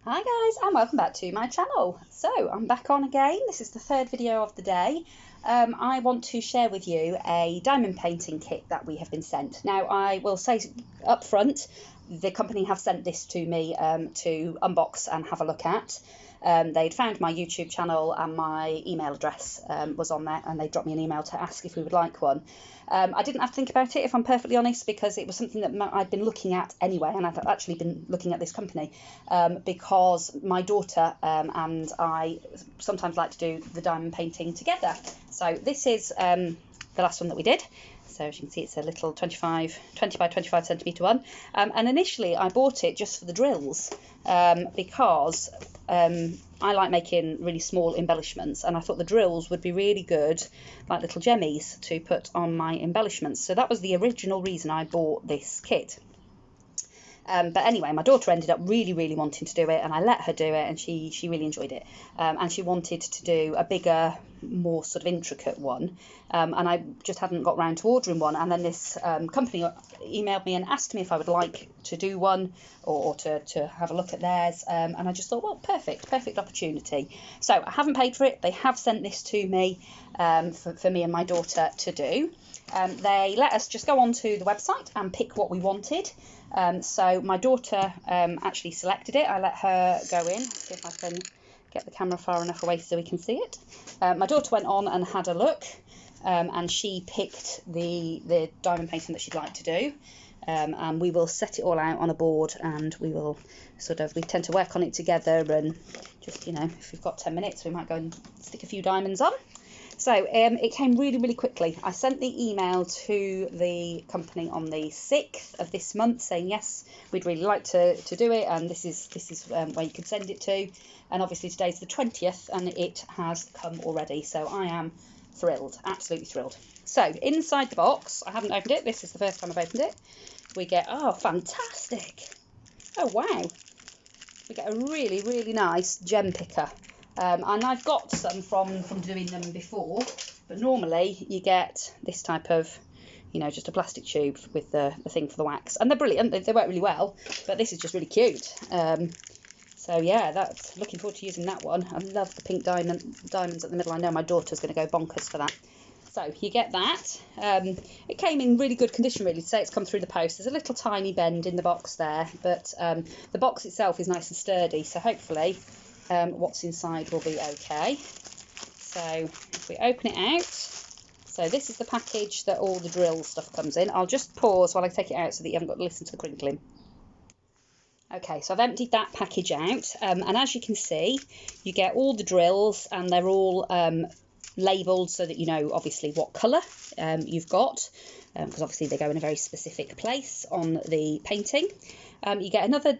Hi guys, and welcome back to my channel. So I'm back on again. This is the third video of the day. I want to share with you a diamond painting kit that we have been sent. Now I will say up front, the company have sent this to me to unbox and have a look at. They'd found my YouTube channel and my email address was on there, and they dropped me an email to ask if we would like one. I didn't have to think about it, if I'm perfectly honest, because it was something that I'd been looking at anyway, and I've actually been looking at this company because my daughter and I sometimes like to do the diamond painting together. So this is the last one that we did. So as you can see, it's a little 20 by 25 centimetre one. And initially I bought it just for the drills because I like making really small embellishments, and I thought the drills would be really good, like little gemmies, to put on my embellishments. So that was the original reason I bought this kit. But anyway, my daughter ended up really wanting to do it, and I let her do it, and she really enjoyed it. And she wanted to do a bigger, more sort of intricate one, and I just hadn't got round to ordering one. And then this company emailed me and asked me if I would like to do one or to have a look at theirs, and I just thought, well, perfect opportunity. So I haven't paid for it. They have sent this to me for me and my daughter to do. They let us just go onto the website and pick what we wanted. So my daughter actually selected it. I let her go in, see if I can get the camera far enough away so we can see it. My daughter went on and had a look, and she picked the diamond painting that she'd like to do. And we will set it all out on a board, and we will we tend to work on it together, and just, if we've got 10 minutes, we might go and stick a few diamonds on. So it came really quickly. I sent the email to the company on the 6th of this month saying, yes, we'd really like to do it, and this is where you can send it to. And obviously today's the 20th, and it has come already. So I am thrilled, absolutely thrilled. So inside the box, I haven't opened it. This is the first time I've opened it. We get, oh, fantastic. Oh, wow. We get a really nice gem picker. And I've got some from doing them before, but normally you get this type of, just a plastic tube with the thing for the wax, and they're brilliant. They work really well, but this is just really cute. So yeah, that's looking forward to using that one. I love the pink diamonds at the middle. I know my daughter's going to go bonkers for that. So you get that. It came in really good condition, really, to say it's come through the post. There's a little tiny bend in the box there, but the box itself is nice and sturdy, so hopefully what's inside will be okay. So if we open it out, so this is the package that all the drill stuff comes in. I'll just pause while I take it out so that you haven't got to listen to the crinkling. Okay, so I've emptied that package out, and as you can see, you get all the drills, and they're all labelled so that you know obviously what colour you've got, because obviously they go in a very specific place on the painting. You get another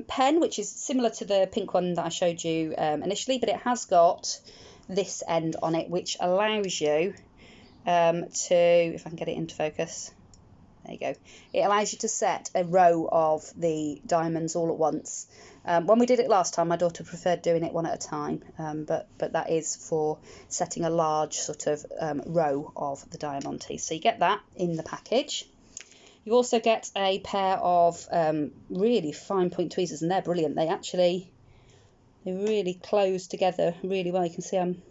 pen, which is similar to the pink one that I showed you initially, but it has got this end on it, which allows you to, if I can get it into focus, there you go, it allows you to set a row of the diamonds all at once. When we did it last time, my daughter preferred doing it one at a time, but that is for setting a large sort of row of the diamantes. So you get that in the package. You also get a pair of really fine point tweezers, and they're brilliant. They really close together really well. You can see I'm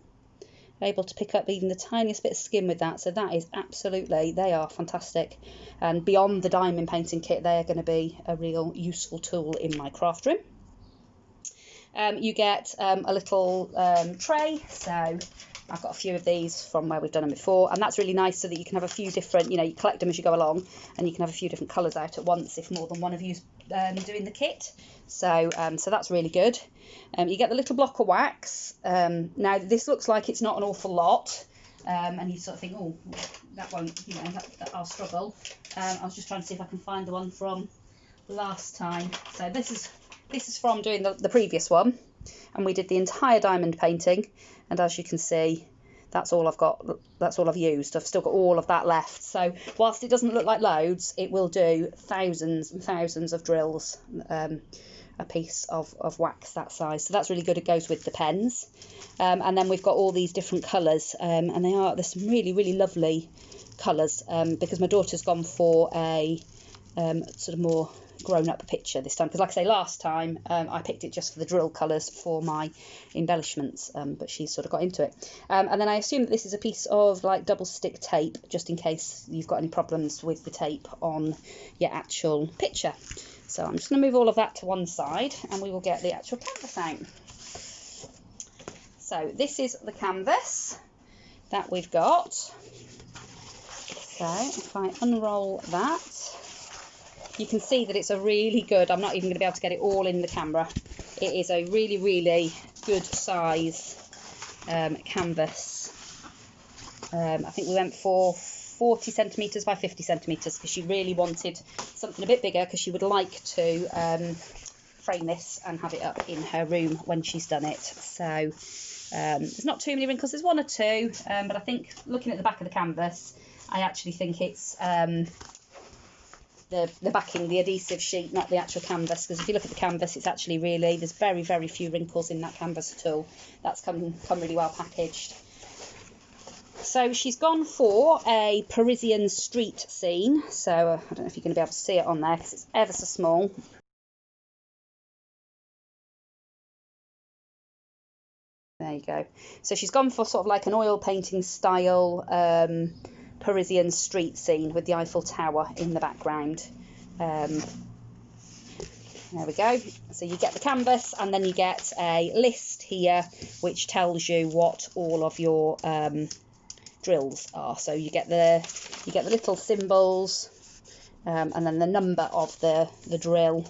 able to pick up even the tiniest bit of skin with that, so that is absolutely, they are fantastic. And beyond the diamond painting kit, they are going to be a real useful tool in my craft room. You get a little tray, so I've got a few of these from where we've done them before, and that's really nice so that you can have a few different, you collect them as you go along, and you can have a few different colours out at once if more than one of you's doing the kit. So that's really good. You get the little block of wax. Now this looks like it's not an awful lot, and you sort of think, oh, that won't, that I'll struggle. I was just trying to see if I can find the one from last time. So this is from doing the previous one, and we did the entire diamond painting, and as you can see, that's all I've got, that's all I've used. I've still got all of that left. So whilst it doesn't look like loads, it will do thousands and thousands of drills, a piece of wax that size. So that's really good. It goes with the pens. And then we've got all these different colours, and there's some really lovely colours, because my daughter's gone for a sort of more grown up picture this time, because like I say, last time I picked it just for the drill colours for my embellishments, but she's sort of got into it. And then I assume that this is a piece of like double stick tape, just in case you've got any problems with the tape on your actual picture. So I'm just going to move all of that to one side and we will get the actual canvas out. So this is the canvas that we've got. So if I unroll that, you can see that it's a really good, I'm not even going to be able to get it all in the camera. It is a really, really good size canvas. I think we went for 40 centimetres by 50 centimetres because she really wanted something a bit bigger, because she would like to frame this and have it up in her room when she's done it. So there's not too many wrinkles, there's one or two, but I think looking at the back of the canvas, I actually think it's the backing, the adhesive sheet, not the actual canvas, because if you look at the canvas, it's actually really, there's very, very few wrinkles in that canvas at all. That's come really well packaged. So she's gone for a Parisian street scene. So I don't know if you're going to be able to see it on there because it's ever so small. There you go. So she's gone for sort of like an oil painting style Parisian street scene with the Eiffel Tower in the background. There we go. So you get the canvas and then you get a list here which tells you what all of your drills are. So you get the little symbols and then the number of the drill,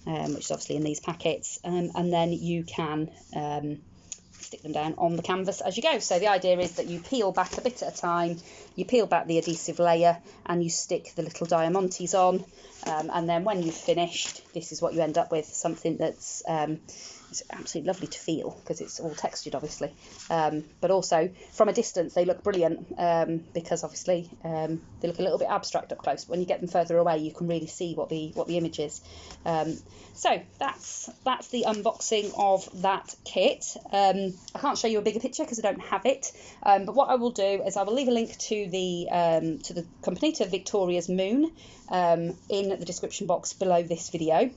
which is obviously in these packets, and then you can stick them down on the canvas as you go. So the idea is that you peel back a bit at a time, you peel back the adhesive layer and you stick the little diamantes on, and then when you've finished, this is what you end up with, something that's it's absolutely lovely to feel because it's all textured obviously, but also from a distance they look brilliant, because obviously they look a little bit abstract up close, but when you get them further away you can really see what the image is. So that's the unboxing of that kit. I can't show you a bigger picture because I don't have it, but what I will do is I will leave a link to the company, to Victoria's Moon, in the description box below this video.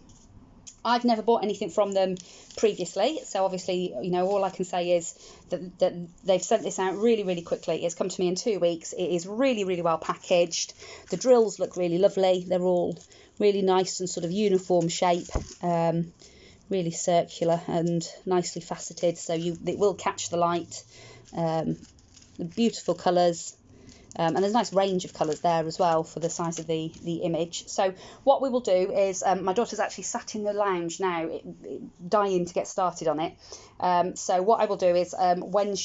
I've never bought anything from them previously, so obviously, you know, all I can say is that they've sent this out really, really quickly. It's come to me in 2 weeks. It is really, really well packaged. The drills look really lovely. They're all really nice and sort of uniform shape, really circular and nicely faceted, so it will catch the light. The beautiful colours. And there's a nice range of colours there as well for the size of the image. So what we will do is, my daughter's actually sat in the lounge now, dying to get started on it. So what I will do is, when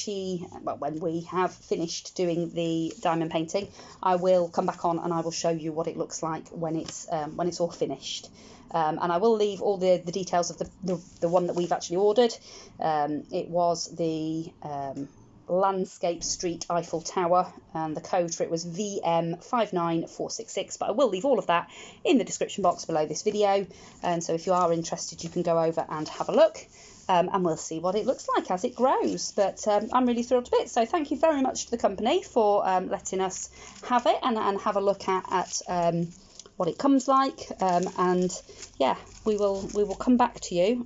we have finished doing the diamond painting, I will come back on and I will show you what it looks like when it's all finished. And I will leave all the details of the one that we've actually ordered. It was the landscape street Eiffel Tower, and the code for it was VM59466, but I will leave all of that in the description box below this video, and so if you are interested you can go over and have a look, and we'll see what it looks like as it grows. But I'm really thrilled to bits, so thank you very much to the company for letting us have it and have a look at what it comes like, and yeah, we will come back to you.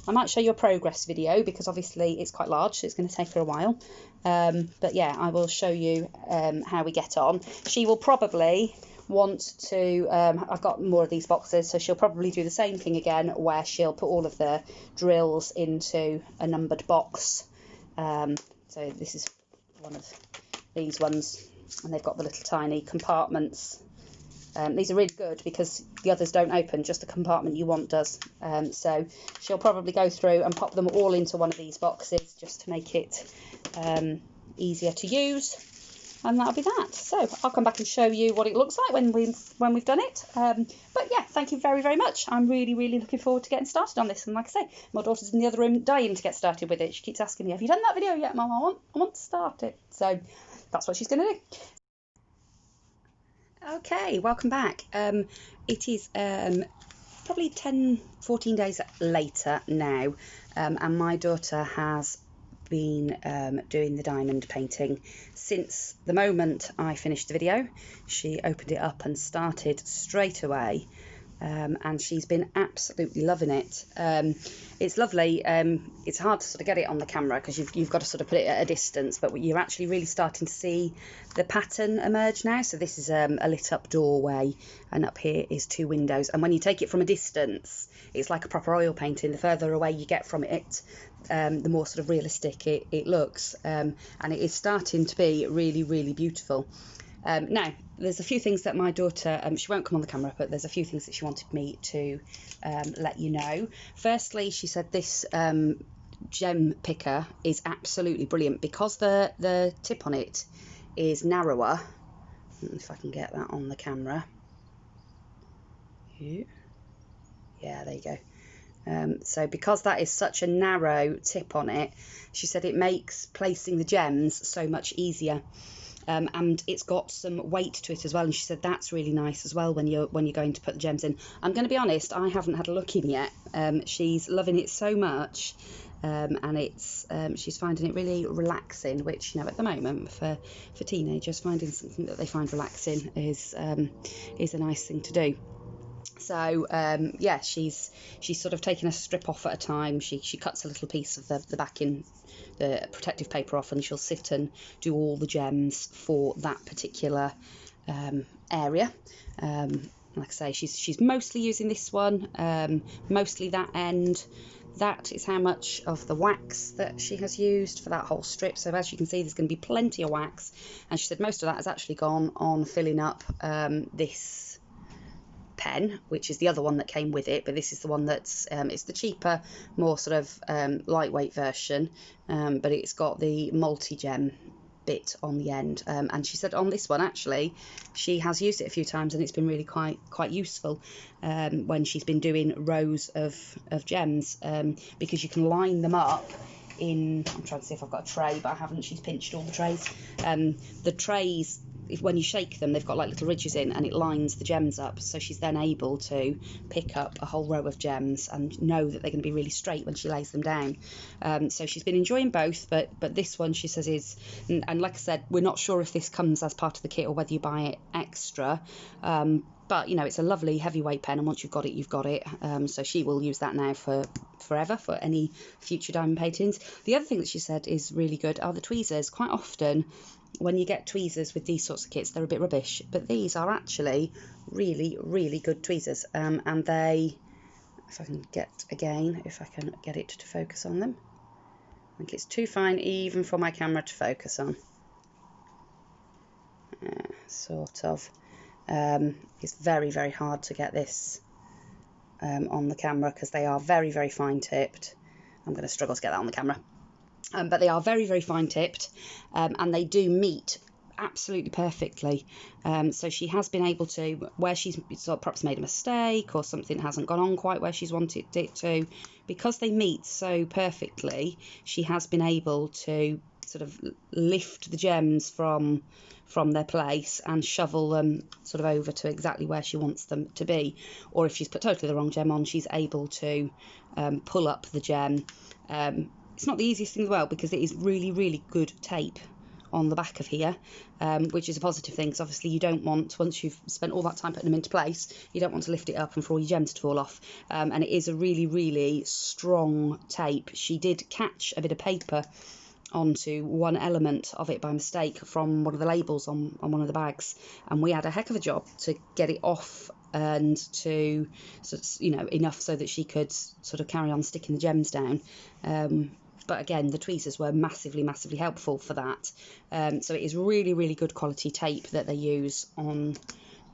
I might show you a progress video because obviously it's quite large, so it's going to take her a while. But yeah, I will show you how we get on. She will probably want to, I've got more of these boxes, so she'll probably do the same thing again, where she'll put all of the drills into a numbered box. So this is one of these ones, and they've got the little tiny compartments. These are really good because the others don't open, just the compartment you want does. So she'll probably go through and pop them all into one of these boxes just to make it easier to use, and that'll be that. So I'll come back and show you what it looks like when we've done it. But yeah, thank you very, very much. I'm really, really looking forward to getting started on this, and like I say, my daughter's in the other room dying to get started with it. She keeps asking me, have you done that video yet, Mum? I want to start it. So that's what she's going to do. Okay, welcome back. It is probably 10-14 days later now, and my daughter has been doing the diamond painting since the moment I finished the video. She opened it up and started straight away and she's been absolutely loving it. It's lovely. It's hard to sort of get it on the camera because you've got to sort of put it at a distance, but you're actually really starting to see the pattern emerge now. So this is a lit up doorway, and up here is 2 windows, and when you take it from a distance, it's like a proper oil painting. The further away you get from it, the more sort of realistic it looks, and it is starting to be really, really beautiful. Now, there's a few things that my daughter, she won't come on the camera, but there's a few things that she wanted me to let you know. Firstly, she said this gem picker is absolutely brilliant because the tip on it is narrower. If I can get that on the camera. Yeah, there you go. So because that is such a narrow tip on it, she said it makes placing the gems so much easier. And it's got some weight to it as well, and she said that's really nice as well when you're going to put the gems in. I'm going to be honest, I haven't had a look in yet. She's loving it so much, and it's she's finding it really relaxing, which, you know, at the moment for teenagers, finding something that they find relaxing is a nice thing to do. So yeah, she's sort of taking a strip off at a time. She cuts a little piece of the backing, the protective paper off, and she'll sit and do all the gems for that particular area. Like I say, she's mostly using this one, mostly that end. That is how much of the wax that she has used for that whole strip. So as you can see, there's going to be plenty of wax, and she said most of that has actually gone on filling up this pen, which is the other one that came with it, but this is the one that's it's the cheaper, more sort of lightweight version, but it's got the multi-gem bit on the end, and she said on this one actually she has used it a few times and it's been really quite useful when she's been doing rows of gems, because you can line them up in, I'm trying to see if I've got a tray, but I haven't. She's pinched all the trays. The trays, when you shake them, they've got like little ridges in, and it lines the gems up, so she's then able to pick up a whole row of gems and know that they're going to be really straight when she lays them down. So she's been enjoying both, but this one she says is, and like I said, we're not sure if this comes as part of the kit or whether you buy it extra, but you know, it's a lovely heavyweight pen, and once you've got it, you've got it. So she will use that now for forever for any future diamond paintings. The other thing that she said is really good are the tweezers. Quite often when you get tweezers with these sorts of kits, they're a bit rubbish, but these are actually really, really good tweezers, and they, if I can get it to focus on them. I think it's too fine even for my camera to focus on. Sort of. It's very, very hard to get this on the camera because they are very, very fine tipped. I'm going to struggle to get that on the camera. But they are very, very fine tipped, and they do meet absolutely perfectly. So she has been able to, where she's perhaps made a mistake or something hasn't gone on quite where she's wanted it to, because they meet so perfectly, she has been able to sort of lift the gems from their place and shovel them sort of over to exactly where she wants them to be. Or if she's put totally the wrong gem on, she's able to pull up the gem. It's not the easiest thing in the world because it is really, really good tape on the back of here, which is a positive thing, because obviously you don't want, once you've spent all that time putting them into place, you don't want to lift it up and for all your gems to fall off. And it is a really, really strong tape. She did catch a bit of paper onto one element of it by mistake from one of the labels on one of the bags, and we had a heck of a job to get it off and to, you know, enough so that she could sort of carry on sticking the gems down. But again, the tweezers were massively, massively helpful for that. So it is really, really good quality tape that they use on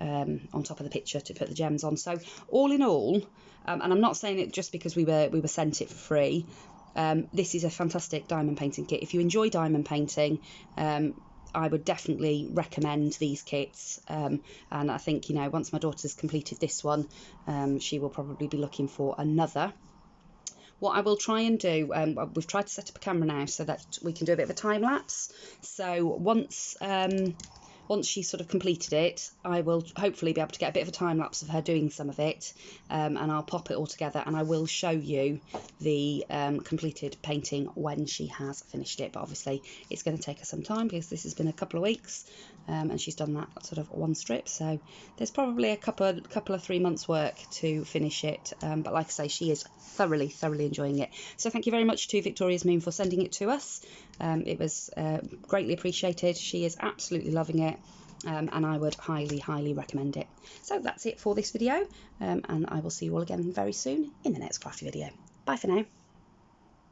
top of the picture to put the gems on. So all in all, and I'm not saying it just because we were sent it for free, this is a fantastic diamond painting kit. If you enjoy diamond painting, I would definitely recommend these kits, and I think, you know, once my daughter's completed this one, she will probably be looking for another. What I will try and do, we've tried to set up a camera now so that we can do a bit of a time lapse. So once once she's sort of completed it, I will hopefully be able to get a bit of a time lapse of her doing some of it, and I'll pop it all together and I will show you the completed painting when she has finished it. But obviously it's going to take her some time because this has been a couple of weeks, and she's done that sort of one strip, so there's probably a couple of 3 months work to finish it, but like I say, she is thoroughly enjoying it. So thank you very much to Victoria's Moon for sending it to us. It was greatly appreciated. She is absolutely loving it, and I would highly recommend it. So that's it for this video, and I will see you all again very soon in the next crafty video. Bye for now.